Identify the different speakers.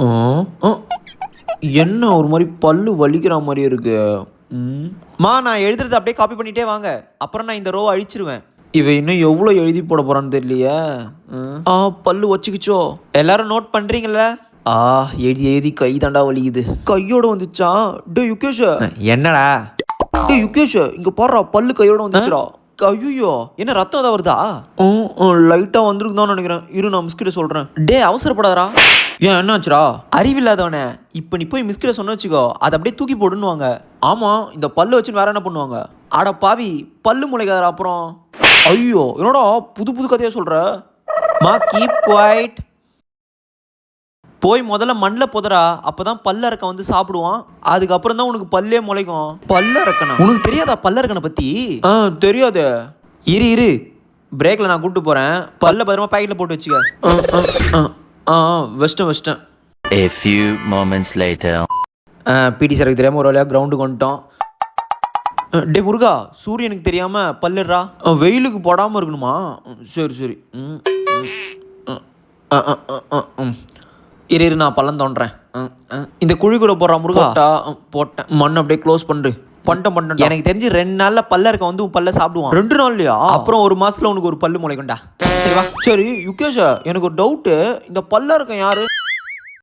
Speaker 1: ஆ ஆ, என்ன ஒரு மாதிரி பல்லு வலிக்கிற மாதிரி இருக்கு. மா நான் எழுதுறது அப்படியே காப்பி பண்ணிட்டே வாங்க, அப்புறம் நான் இந்த ரோவை அழிச்சிருவேன். இவ இன்னும் எவ்வளோ எழுதி போட போறான்னு தெரியலையே. ஆ பல்லு வச்சுக்கிச்சோ. எல்லாரும் நோட் பண்றீங்களா? ஆ எழுதி எழுதி கை தாண்டா வலிக்குது. கையோட வந்துச்சா? டே யுகேஷ், என்னடா? டே யுகேஷ், இங்க பாருடா, பல்லு கையோட வந்துச்சுடா. ஐயோ, என்ன ரத்தம் ஏதாவது வருதா? லைட்டா வந்திருக்குதான் நினைக்கிறேன். இரு நான் மிஸ்கிட்ட சொல்றேன். டே அவசரப்படாதடா. ஏன் என்னாச்சுடா? அறிவில்லாதவனே, இப்ப நீ போய் மிஸ்கிட்ட சொன்ன வச்சுக்கோ, அதை அப்படியே தூக்கி போடுன்னுவாங்க. ஆமா, இந்த பல்லு வச்சுன்னு வேற என்ன பண்ணுவாங்க? அட பாவி, பல்லு முளைக்காதடா அப்புறம். ஐயோ, என்னடா புது புது கதையா சொல்ற? மா கீப் குவைட். போய் முதல்ல மண்ணில் புதறா, அப்பதான் பல்லறக்க வந்து சாப்பிடுவான். அதுக்கப்புறம் தான் உனக்கு பல்லே முளைக்கும். பல்லறக்கனா? உனக்கு தெரியாதா பல்லறக்கனை பத்தி? தெரியாது. இரு இரு, பிரேக்ல நான் கூப்பிட்டு போறேன். பல்ல பத்திரமா பாக்கெட்ல போட்டு வச்சுக்க. Western western.
Speaker 2: A few moments later.
Speaker 1: பிடி சரக்கு தெரியாம ஒரு வழியாக கிரவுண்டுக்கு வந்துட்டோம். டே முருகா, சூரியனுக்கு தெரியாம பல்லுறா. வெயிலுக்கு போடாம இருக்கணுமா? சரி சரி. இரு நான் பள்ளம் தோன்றேன். இந்த குழி கூட போடுறா முருகா. போட்டேன். மண் அப்படியே க்ளோஸ் பண்ணு. பண்ணிட்டேன். எனக்கு தெரிஞ்சு 2 நாள்ல பல்ல இருக்க வந்து உன் பல்ல சாப்பிடுவான். 2 நாள்லயா? அப்புறம் 1 மாசத்துல உனக்கு ஒரு பல்லு முளைக்கும்டா. சரி வா. சரி யுகேஷ், எனக்கு ஒரு டவுட்டு, இந்த பல்ல இருக்க யாரு?